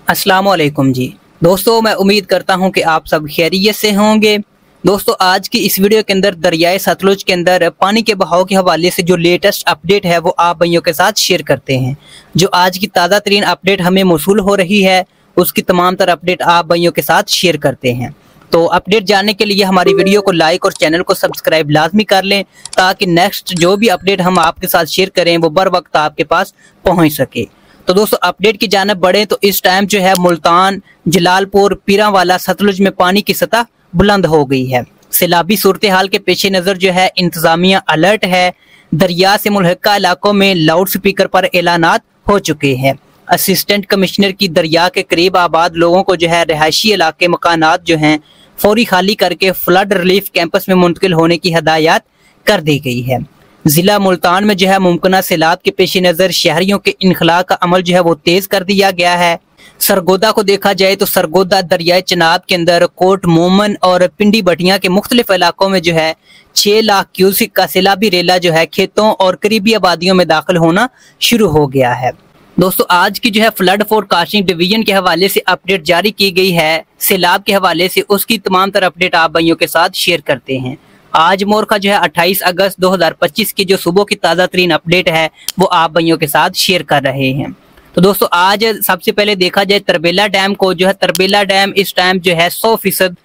अस्सलामुअलैकुम जी दोस्तों, मैं उम्मीद करता हूं कि आप सब खैरियत से होंगे। दोस्तों, आज की इस वीडियो के अंदर दरियाए सतलुज के अंदर पानी के बहाव के हवाले से जो लेटेस्ट अपडेट है वो आप भाइयों के साथ शेयर करते हैं। जो आज की ताज़ा तरीन अपडेट हमें मौसूल हो रही है उसकी तमाम तर अपडेट आप भाइयों के साथ शेयर करते हैं। तो अपडेट जानने के लिए हमारी वीडियो को लाइक और चैनल को सब्सक्राइब लाजमी कर लें ताकि नेक्स्ट जो भी अपडेट हम आपके साथ शेयर करें वो बर वक्त आपके पास पहुँच सके। तो दोस्तों, अपडेट की जानब बढ़े तो इस टाइम जो है मुल्तान, जलालपुर, पीरांवाला, सतलुज में पानी की सतह बुलंद हो गई है। सैलाबी सूरत हाल के पेश नज़र जो है इंतजामिया अलर्ट है। दरिया से मुल्हिका इलाकों में लाउड स्पीकर पर ऐलानात हो चुके हैं। असिस्टेंट कमिश्नर की दरिया के करीब आबाद लोगों को जो है रिहायशी इलाके मकानात जो हैं फौरी खाली करके फ्लड रिलीफ कैंपस में मुंतकिल होने की हदायत कर दी गई है। जिला मुल्तान में जो है मुमकिन सैलाब के पेश नज़र शहरियों के इनखला का अमल जो है वो तेज कर दिया गया है। सरगोदा को देखा जाए तो सरगोदा दरियाए चनाब के अंदर कोट मोमन और पिंडी बटिया के मुख्तलिफ इलाकों में जो है 6 लाख क्यूसिक का सैलाबी रेला जो है खेतों और करीबी आबादियों में दाखिल होना शुरू हो गया है। दोस्तों, आज की जो है फ्लड फोरकास्टिंग डिवीजन के हवाले से अपडेट जारी की गई है। सैलाब के हवाले से उसकी तमाम तरह अपडेट आप भाइयों के साथ शेयर करते हैं। आज मोरखा जो है 28 अगस्त 2025 की जो सुबह की ताज़ा तरीन अपडेट है वो आप भाइयों के साथ शेयर कर रहे हैं। तो दोस्तों, आज सबसे पहले देखा जाए तरबेला डैम को, जो है तरबेला डैम इस टाइम जो है 100%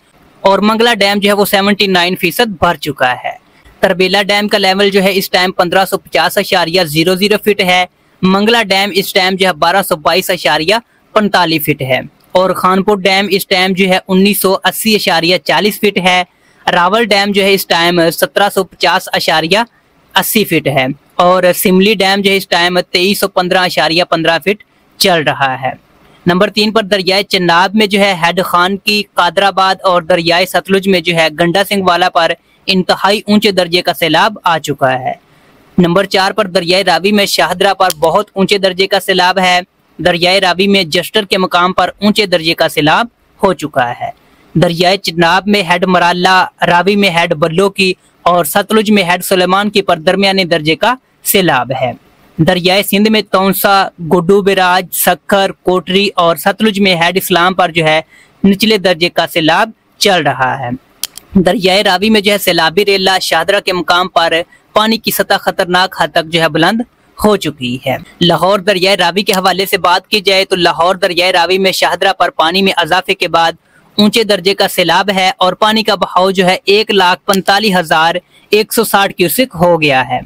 और मंगला डैम जो है वो 79% भर चुका है। तरबेला डैम का लेवल जो है इस टाइम 1550.00 फीट है। मंगला डैम इस टाइम जो है 1222.45 फीट है और खानपुर डैम इस टाइम जो है 1980.40 फीट है। रावल डैम जो है इस टाइम 1750.80 फीट है और सिमली डैम जो है इस टाइम 2315.15 फीट चल रहा है। नंबर 3 पर दरियाए चनाब में जो है हैड खान की कादराबाद और दरियाए सतलुज में जो है गंडा सिंह वाला पर इंतहाई ऊंचे दर्जे का सैलाब आ चुका है। नंबर 4 पर दरियाए रावी में शाहदरा पर बहुत ऊंचे दर्जे का सैलाब है। दरियाए रावी में जस्टर के मकाम पर ऊंचे दर्जे का सैलाब हो चुका है। दरियाए चनाब में हेड मराला, रावी में हेड बल्लो की और सतलुज में हेड सुलेमान की पर दरमियाने दर्जे का सैलाब है। दरियाए सिंध में तौंसा, गुड्डू बिराज, सक्खर, कोटरी और सतलुज में हेड इस्लाम पर जो है निचले दर्जे का सैलाब चल रहा है। दरियाए रावी में जो है सैलाबी रेला शाहदरा के मुकाम पर पानी की सतह खतरनाक हद तक जो है बुलंद हो चुकी है। लाहौर दरियाए रावी के हवाले से बात की जाए तो लाहौर दरियाए रावी में शाहदरा पर पानी में इजाफे के बाद ऊंचे दर्जे का सैलाब है और पानी का बहाव जो है 1,45,160 क्यूसिक हो गया है।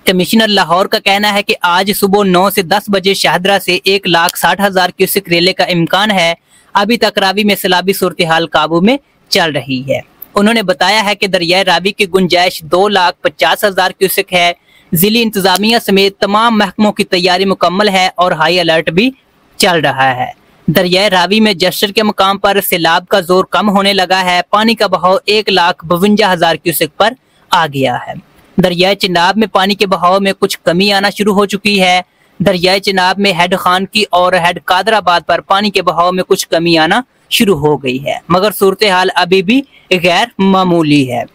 कमिश्नर लाहौर का कहना है कि आज सुबह 9 से 10 बजे शाहदरा से 1,60,000 क्यूसिक रेले का इम्कान है। अभी तक रावी में सैलाबी सूरत हाल काबू में चल रही है। उन्होंने बताया है कि दरियाए रावी की गुंजाइश 2,50,000 क्यूसिक है। जिली इंतजामिया समेत तमाम महकमों की तैयारी मुकम्मल है और हाई अलर्ट भी चल रहा है। दरियाए रावी में जस्टर के मकाम पर सैलाब का जोर कम होने लगा है। पानी का बहाव 1,52,000 क्यूसेक पर आ गया है। दरियाए चनाब में पानी के बहाव में कुछ कमी आना शुरू हो चुकी है। दरियाए चनाब में हेड खान की और हेड कादराबाद पर पानी के बहाव में कुछ कमी आना शुरू हो गई है, मगर सूरत हाल अभी भी गैर मामूली है।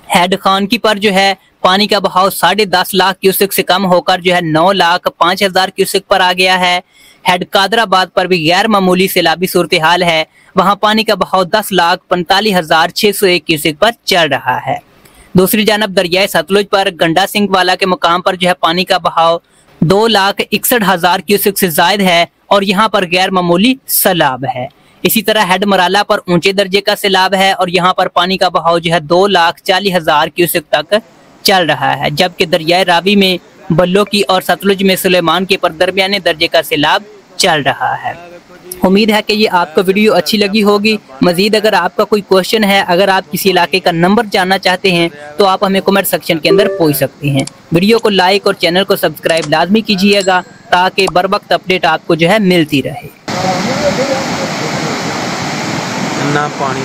हेड खान की पर जो है पानी का बहाव 10.5 लाख क्यूसेक से कम होकर जो है 9,05,000 क्यूसेक पर आ गया है। हेड कादराबाद पर भी गैर मामूली सैलाबी सूरत हाल है। वहां पानी का बहाव 10,45,601 क्यूसेक पर चल रहा है। दूसरी जानब दरियाए सतलुज पर गंडा सिंह वाला के मुकाम पर जो है पानी का बहाव 2,61,000 क्यूसेक से जायद है और यहाँ पर गैर मामूली सैलाब है। इसी तरह हेड मराला पर ऊंचे दर्जे का सैलाब है और यहाँ पर पानी का बहाव जो है 2,40,000 क्यूसेक तक चल रहा है, जबकि दरियाए रावी में बल्लो की और सतलुज में सुलेमान के पर दरमियाने दर्जे का सैलाब चल रहा है। उम्मीद है कि ये आपको वीडियो अच्छी लगी होगी। मजीद अगर आपका कोई क्वेश्चन है, अगर आप किसी इलाके का नंबर जानना चाहते हैं तो आप हमें कमेंट सेक्शन के अंदर पूछ सकते हैं। वीडियो को लाइक और चैनल को सब्सक्राइब लाजमी कीजिएगा ताकि बर वक्त अपडेट आपको जो है मिलती रहे। ना पानी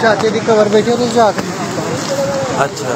चाचे दी कवर बैठे तो जाके अच्छा